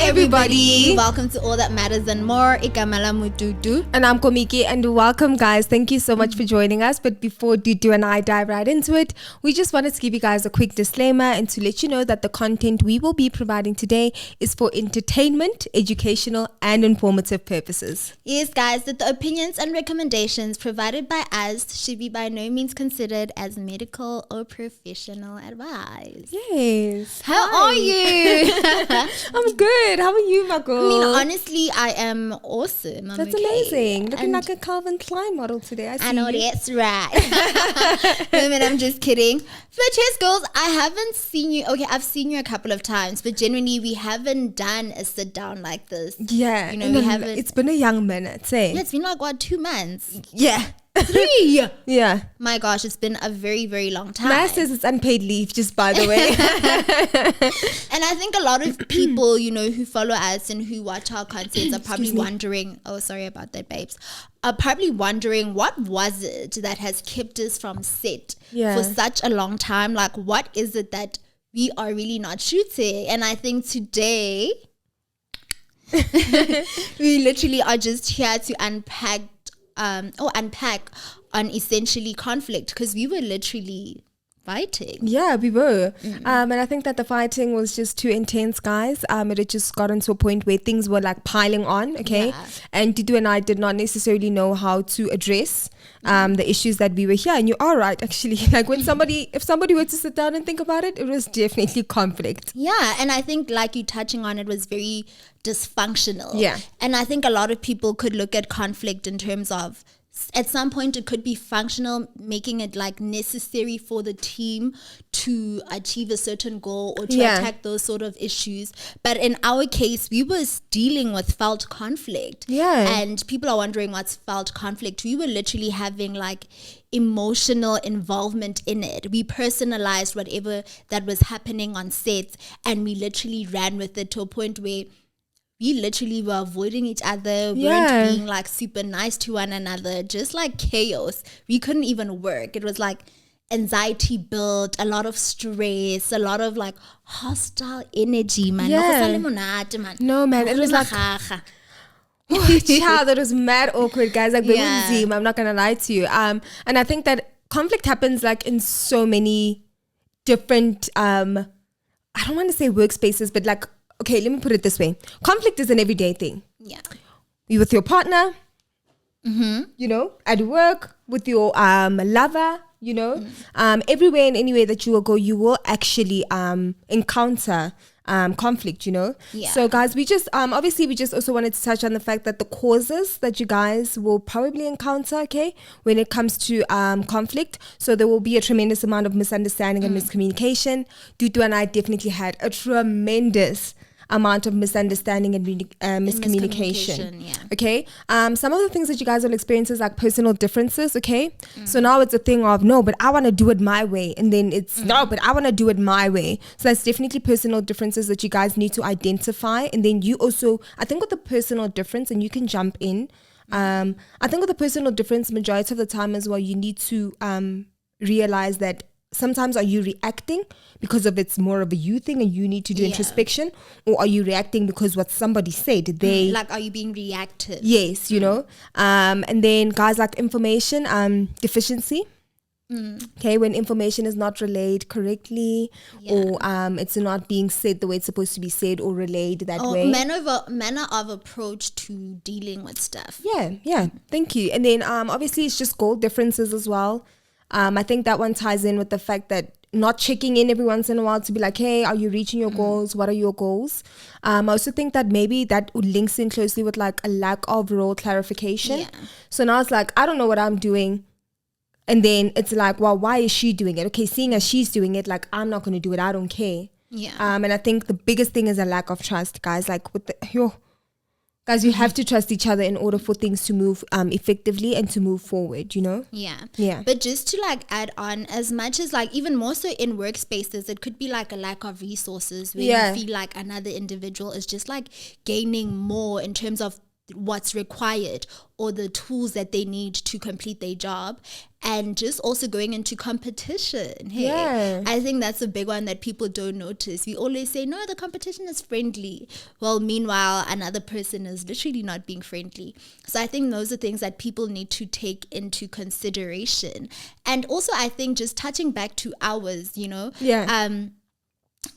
everybody. Welcome to All That Matters and More. Ikamala Mututu. And I'm Komiki, and welcome, guys. Thank you so much for joining us. But before Dudu and I dive right into it, we just wanted to give you guys a quick disclaimer and to let you know that the content we will be providing today is for entertainment, educational, and informative purposes. Yes, guys, that the opinions and recommendations provided by us should be by no means considered as medical or professional advice. Yes. How are you? I'm good. How are you, my girl? I mean, honestly, I am awesome. That's amazing. Looking like a Calvin Klein model today. I know you. That's right. Women, I'm just kidding. But yes, girls, I haven't seen you. Okay, I've seen you a couple of times, but generally we haven't done a sit down like this. Yeah. You know, we haven't. It's been a young minute, say. Yeah, it's been like, what, 2 months? Yeah. 3. Yeah. My gosh, it's been a very, very long time. Maya says it's unpaid leave, just by the way. And I think a lot of people, you know, who follow us and who watch our content are probably wondering, oh, sorry about that, babes, are probably wondering what was it that has kept us from set for such a long time? Like, what is it that we are really not shooting? And I think today, we literally are just here to unpack on essentially conflict, because we were literally fighting. Yeah, we were. And I think that the fighting was just too intense, guys. It had just gotten to a point where things were like piling on, okay? Yeah. And Dudu and I did not necessarily know how to address the issues that we were here. And you are right, actually. Like if somebody were to sit down and think about it, it was definitely conflict. Yeah, and I think like you touching on it was very dysfunctional. Yeah. And I think a lot of people could look at conflict in terms of, at some point it could be functional, making it like necessary for the team to achieve a certain goal or to attack those sort of issues. But in our case, we were dealing with felt conflict. Yeah. And people are wondering what's felt conflict. We were literally having like emotional involvement in it. We personalized whatever that was happening on set, and we literally ran with it to a point where we literally were avoiding each other, weren't being like super nice to one another, just like chaos. We couldn't even work. It was like anxiety built, a lot of stress, a lot of like hostile energy, man. Yeah. No, man, it was like, child, that was mad awkward, guys. Like, I'm not gonna lie to you. And I think that conflict happens like in so many different, I don't want to say workspaces, but like, okay, let me put it this way. Conflict is an everyday thing. Yeah. You with your partner, you know, at work, with your lover, you know, everywhere and anywhere that you will go, you will actually encounter conflict, you know. Yeah. So guys, we just obviously we just also wanted to touch on the fact that the causes that you guys will probably encounter, okay, when it comes to conflict. So there will be a tremendous amount of misunderstanding and miscommunication. Dudu and I definitely had a tremendous amount of misunderstanding and miscommunication. Yeah. Okay. Some of the things that you guys will experience is like personal differences. Okay. So now it's a thing of no, but I want to do it my way, and then it's no, but I want to do it my way. So that's definitely personal differences that you guys need to identify. And then you also, I think with the personal difference, and you can jump in. I think with the personal difference, majority of the time as well, you need to realize that sometimes are you reacting because of it's more of a you thing and you need to do introspection, or are you reacting because what somebody said like, are you being reactive? Yes, you know. And then guys, like information deficiency. Okay, when information is not relayed correctly, or it's not being said the way it's supposed to be said or relayed that way. Manner of approach to dealing with stuff. Yeah. Thank you. And then obviously it's just goal differences as well. I think that one ties in with the fact that not checking in every once in a while to be like, hey, are you reaching your goals? What are your goals? I also think that maybe that links in closely with like a lack of role clarification. Yeah. So now it's like, I don't know what I'm doing. And then it's like, well, why is she doing it? Okay, seeing as she's doing it, like, I'm not going to do it. I don't care. Yeah. And I think the biggest thing is a lack of trust, guys. Like with guys, you have to trust each other in order for things to move effectively and to move forward, you know? Yeah. But just to like add on, as much as like even more so in workspaces, it could be like a lack of resources where you feel like another individual is just like gaining more in terms of what's required or the tools that they need to complete their job, and just also going into competition. Hey, I think that's a big one that people don't notice. We always say, no, the competition is friendly. Well, meanwhile, another person is literally not being friendly. So I think those are things that people need to take into consideration. And also, I think just touching back to hours,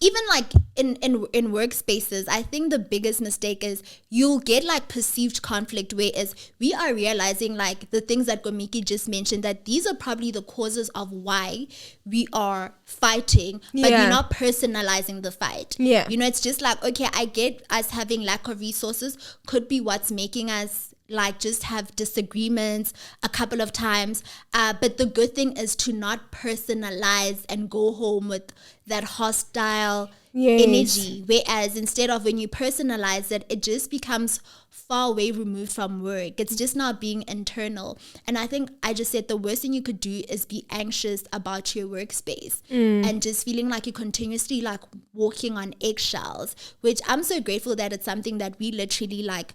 even like in workspaces, I think the biggest mistake is you'll get like perceived conflict, whereas we are realizing like the things that Gomiki just mentioned, that these are probably the causes of why we are fighting, but we're not personalizing the fight. It's just like, okay, I get us having lack of resources could be what's making us like just have disagreements a couple of times, but the good thing is to not personalize and go home with that hostile energy, whereas instead of when you personalize it, it just becomes far away removed from work. It's just not being internal. And I think I just said the worst thing you could do is be anxious about your workspace and just feeling like you're continuously like walking on eggshells, which I'm so grateful that it's something that we literally like,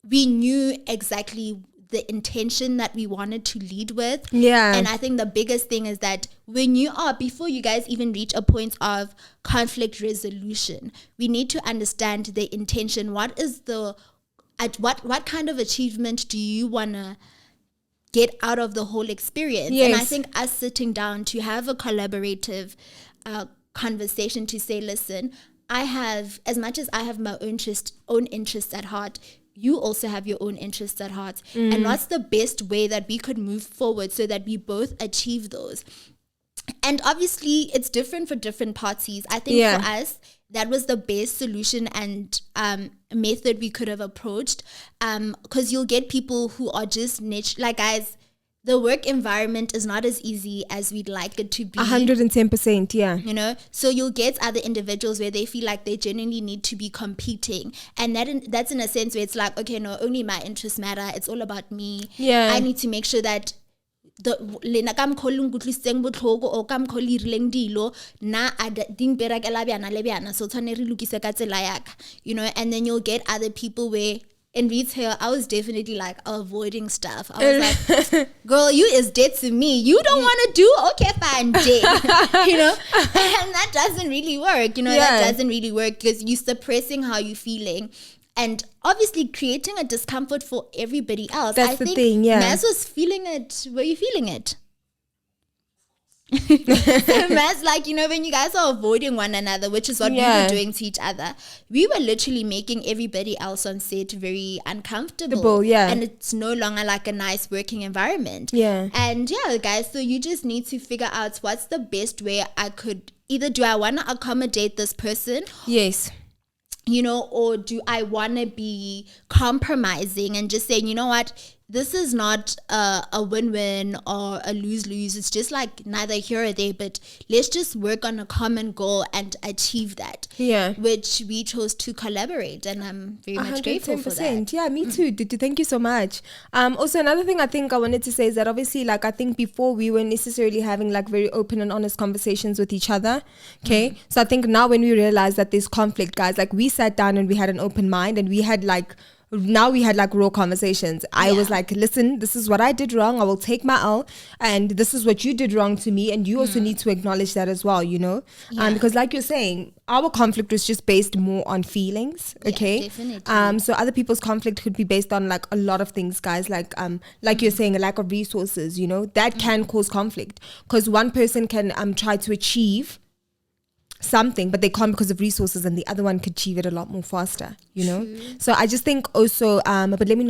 we knew exactly the intention that we wanted to lead with. And I think the biggest thing is that when you are, before you guys even reach a point of conflict resolution, we need to understand the intention. What is what kind of achievement do you want to get out of the whole experience? And I think us sitting down to have a collaborative conversation to say, listen, I have, as much as I have my own interests at heart, you also have your own interests at heart. And what's the best way that we could move forward so that we both achieve those? And obviously, it's different for different parties. I think for us, that was the best solution and method we could have approached. Because you'll get people who are just niche. Like, guys, the work environment is not as easy as we'd like it to be. 110%, So you'll get other individuals where they feel like they genuinely need to be competing. And that's in a sense where it's like, okay, no, only my interests matter. It's all about me. I need to make sure that the lena kam kholung kutlisteng botlhoko o kam kholi rileng dilo na ding berakela bjana le bjana so tshwane re lokise ka tsela yaka, and then you'll get other people where in retail, I was definitely like avoiding stuff. I was like, girl, you is dead to me. You don't want to do? Okay, fine, dead. And that doesn't really work. That doesn't really work because you're suppressing how you're feeling. And obviously creating a discomfort for everybody else. That's the thing, Maz was feeling it. Were you feeling it? Maz, like, when you guys are avoiding one another, which is what we were doing to each other, we were literally making everybody else on set very uncomfortable. And it's no longer like a nice working environment. And guys, so you just need to figure out what's the best way I could, either do I want to accommodate this person? Or do I want to be compromising and just saying, you know what, this is not a win-win or a lose-lose. It's just like neither here or there, but let's just work on a common goal and achieve that. Which we chose to collaborate, and I'm very much grateful for that. Yeah, me too. Thank you so much. Also, another thing I think I wanted to say is that obviously, like, I think before we weren't necessarily having like very open and honest conversations with each other. Okay. So I think now when we realize that there's conflict, guys, like we sat down and we had an open mind and we had like raw conversations. I was like, listen, this is what I did wrong. I will take my L, and this is what you did wrong to me, and you also need to acknowledge that as well, because like you're saying, our conflict was just based more on feelings. Okay. Definitely. So other people's conflict could be based on like a lot of things, guys, like you're saying, a lack of resources, that can cause conflict, because one person can try to achieve something, but they can't because of resources, and the other one could achieve it a lot more faster, True. So I just think also, but let me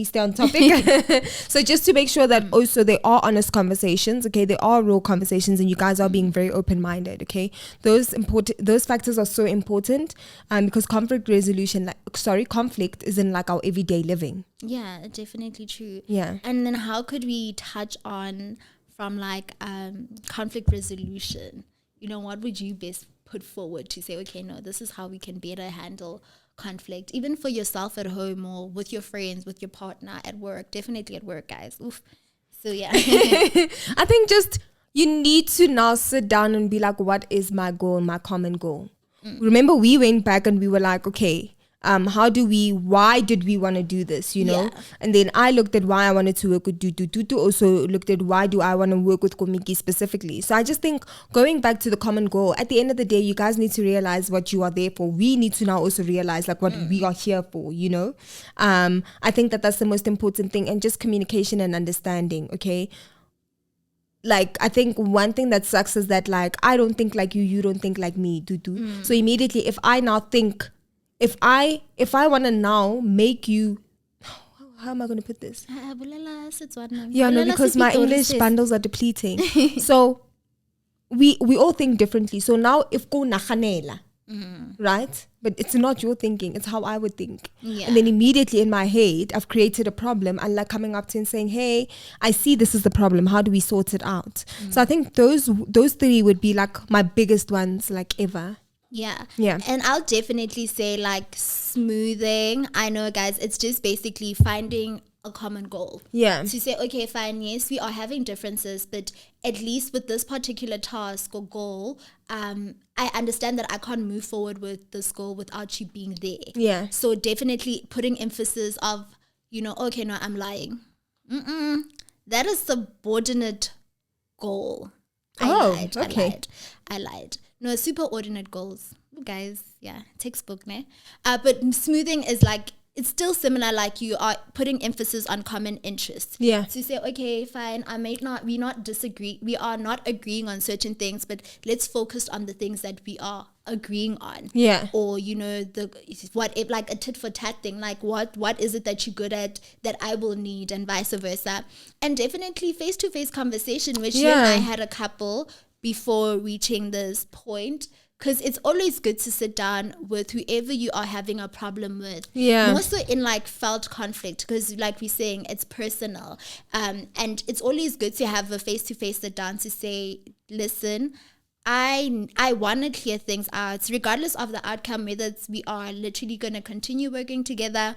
stay on topic. So just to make sure that also there are honest conversations, okay, there are raw conversations, and you guys are being very open-minded, okay. Those factors are so important, because conflict isn't like our everyday living. Yeah, definitely true. Yeah. And then how could we touch on from like conflict resolution? What would you best put forward to say, okay, no, this is how we can better handle conflict, even for yourself at home or with your friends, with your partner, at work, definitely at work, guys. Oof. So, yeah. I think just you need to now sit down and be like, what is my goal, my common goal? Remember, we went back and we were like, okay, why did we want to do this, you know? Yeah. And then I looked at why I wanted to work with Tutu, also looked at why do I want to work with Komiki specifically. So I just think going back to the common goal, at the end of the day, you guys need to realize what you are there for. We need to now also realize like what we are here for, you know? I think that's the most important thing, and just communication and understanding, okay? Like, I think one thing that sucks is that like, I don't think like you don't think like me, Tutu. So immediately if I now think, if I want to now make you, how am I going to put this? Yeah, no, because my English bundles are depleting. So we all think differently. So now if go nakhanela, right? But it's not your thinking, it's how I would think. Yeah. And then immediately in my head, I've created a problem, and like coming up to and saying, hey, I see this is the problem. How do we sort it out? So I think those three would be like my biggest ones like ever. Yeah. Yeah. And I'll definitely say like smoothing. I know, guys, it's just basically finding a common goal. Yeah. To say, okay, fine, yes, we are having differences, but at least with this particular task or goal, I understand that I can't move forward with this goal without you being there. Yeah. So definitely putting emphasis of, you know, okay, no, I'm lying. That is subordinate goal. Okay. I lied. No, superordinate goals. Guys, yeah, textbook, ne? But smoothing is like, it's still similar, like you are putting emphasis on common interests. Yeah. So you say, okay, fine, we are not agreeing on certain things, but let's focus on the things that we are agreeing on. Yeah. Or, you know, like a tit for tat thing, like what is it that you're good at that I will need, and vice versa. And definitely face-to-face conversation, which you and I had a couple before reaching this point, because it's always good to sit down with whoever you are having a problem with. Yeah. More so in like felt conflict, because like we're saying, it's personal. And it's always good to have a face-to-face sit down to say, listen, I want to clear things out, regardless of the outcome, whether we are literally going to continue working together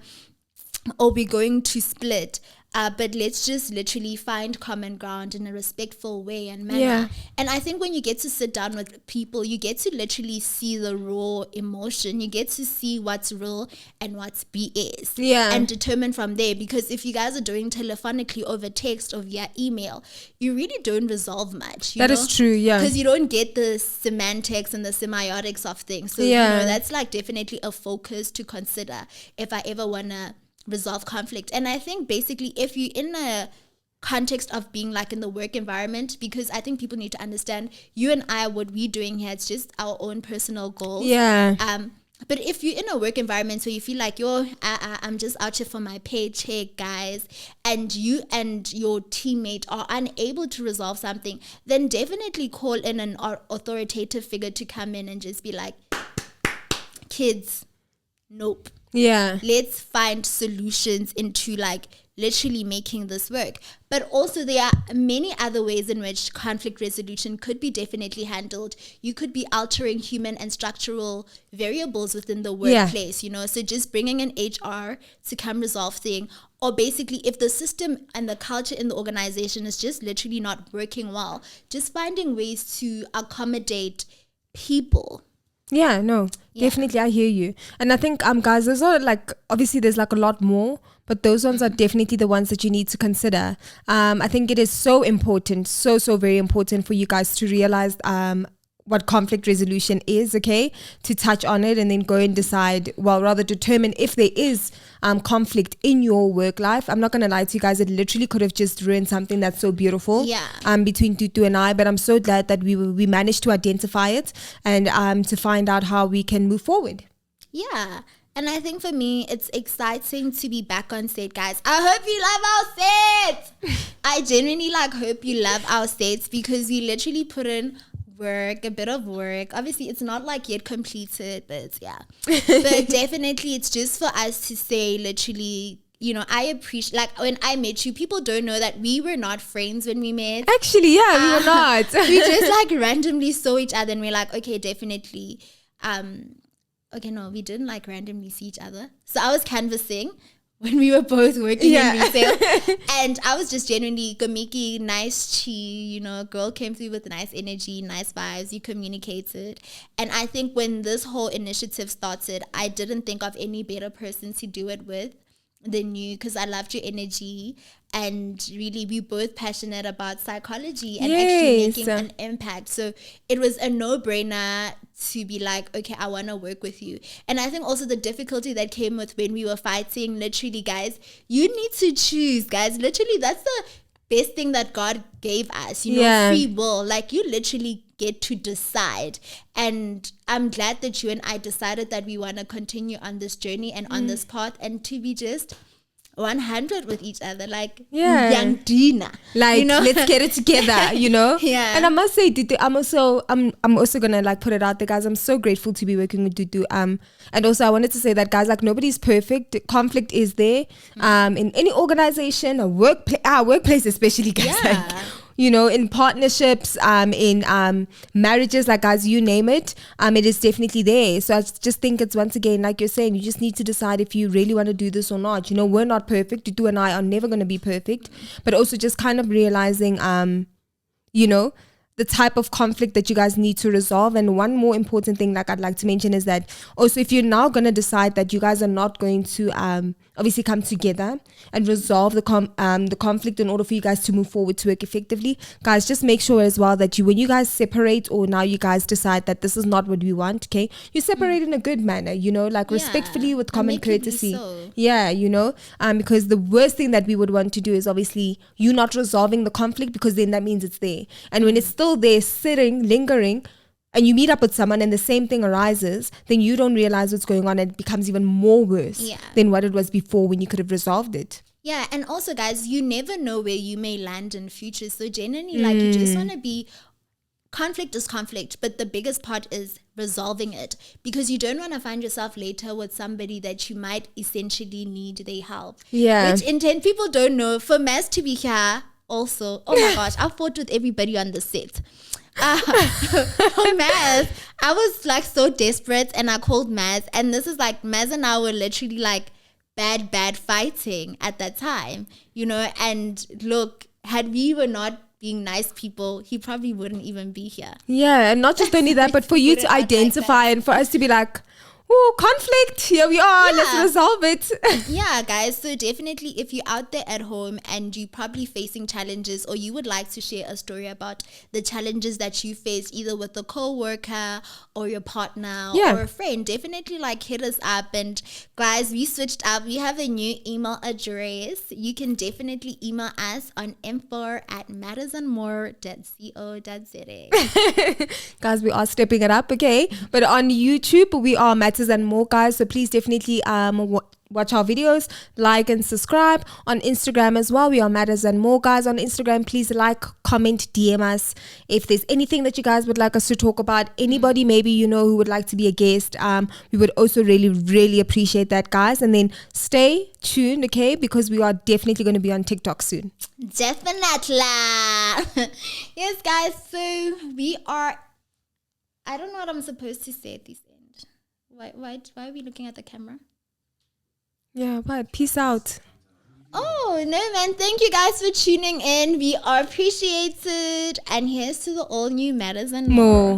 or we're going to split. But let's just literally find common ground in a respectful way and manner. Yeah. And I think when you get to sit down with people, you get to literally see the raw emotion. You get to see what's real and what's BS. Yeah. And determine from there. Because if you guys are doing telephonically over text or via email, you really don't resolve much. That is true, yeah. Because you don't get the semantics and the semiotics of things. So, Yeah. you know, that's like definitely a focus to consider if I ever want to resolve conflict. And I think basically if you're in a context of being like in the work environment, because I think people need to understand you and I, what we're doing here, it's just our own personal goals. Yeah. But if you're in a work environment where you feel like I'm just out here for my paycheck, guys, and you and your teammate are unable to resolve something, then definitely call in an authoritative figure to come in and just be like, kids, nope. Yeah. Let's find solutions into like literally making this work. But also there are many other ways in which conflict resolution could be definitely handled. You could be altering human and structural variables within the workplace, you know, so just bringing in HR to come resolve things. Or basically if the system and the culture in the organization is just literally not working well, just finding ways to accommodate people. Yeah, no, definitely, I hear you. And I think, guys, those are like, obviously there's like a lot more, but those ones are definitely the ones that you need to consider. I think it is so important, so very important for you guys to realize what conflict resolution is, okay? To touch on it and then go and decide, well, rather determine if there is conflict in your work life. I'm not going to lie to you guys, it literally could have just ruined something that's so beautiful between Tutu and I, but I'm so glad that we managed to identify it and to find out how we can move forward. Yeah. And I think for me, it's exciting to be back on set, guys. I hope you love our sets. I genuinely hope you love our sets, because we literally put in work, a bit of work. Obviously, it's not yet completed, but but definitely it's just for us to say literally, you know, I appreciate, when I met you, people don't know that we were not friends when we met. Actually, we were not. We just randomly saw each other and we're like, okay, definitely. Okay, no, we didn't randomly see each other. So I was canvassing when we were both working in retail. And I was just genuinely Gomiki, nice chi, you know, girl came through with nice energy, nice vibes, you communicated. And I think when this whole initiative started, I didn't think of any better person to do it with than you, because I loved your energy, and really we both passionate about psychology and actually making an impact. So it was a no-brainer to be like, okay, I want to work with you. And I think also the difficulty that came with when we were fighting, literally, guys, you need to choose, guys. Literally, that's the best thing that God gave us, you know, free will. Like, you literally get to decide. And I'm glad that you and I decided that we want to continue on this journey and on this path, and to be just 100 with each other, like young Dina, like, you know? Let's get it together, you know. And I must say, Dudu, I'm also gonna like put it out there, guys. I'm so grateful to be working with Dudu. And also I wanted to say that, guys, like, nobody's perfect. Conflict is there in any organization, a workplace especially, guys. Like, you know, in partnerships, in marriages, like, guys, you name it, it is definitely there. So I just think it's, once again, like you're saying, you just need to decide if you really want to do this or not. You know, we're not perfect. Dudu and I are never going to be perfect, but also just kind of realizing, you know, the type of conflict that you guys need to resolve. And one more important thing, like, I'd like to mention is that also, if you're now going to decide that you guys are not going to obviously come together and resolve the conflict in order for you guys to move forward to work effectively, guys, just make sure as well that when you guys separate, or now you guys decide that this is not what we want, okay, you separate in a good manner, you know, like respectfully, with common courtesy. You know, because the worst thing that we would want to do is obviously you not resolving the conflict, because then that means it's there. And when it's still there, sitting, lingering, and you meet up with someone and the same thing arises, then you don't realize what's going on, and it becomes even more worse than what it was before, when you could have resolved it. Yeah, and also, guys, you never know where you may land in future. So genuinely, like, you just want to be, conflict is conflict, but the biggest part is resolving it, because you don't want to find yourself later with somebody that you might essentially need their help. Which intent people don't know. For Maz to be here also, oh my gosh, I fought with everybody on the set. Maz, I was like so desperate, and I called Maz, and this is like, Maz and I were literally like bad fighting at that time, you know. And look, had we were not being nice people, he probably wouldn't even be here. Yeah, and not just only that, but for you to identify and for us to be like, oh, conflict, here we are, let's resolve it. Yeah, guys, so definitely, if you're out there at home and you're probably facing challenges, or you would like to share a story about the challenges that you face, either with a co-worker or your partner or a friend, definitely like hit us up. And guys, we switched up. We have a new email address. You can definitely email us on info@mattersandmore.co.za. Guys, we are stepping it up, okay? But on YouTube, we are Matters and More, guys. So please definitely watch our videos, like and subscribe. On Instagram as well, we are Matters and More, guys. On Instagram, please like, comment, DM us if there's anything that you guys would like us to talk about. Anybody maybe you know who would like to be a guest, we would also really appreciate that, guys. And then stay tuned, okay, because we are definitely going to be on TikTok soon. Definitely. Yes, guys, so we are, I don't know what I'm supposed to say at this end. Why are we looking at the camera? Yeah, but peace out. Oh, no, man. Thank you guys for tuning in. We are appreciated. And here's to the all new Matters and More.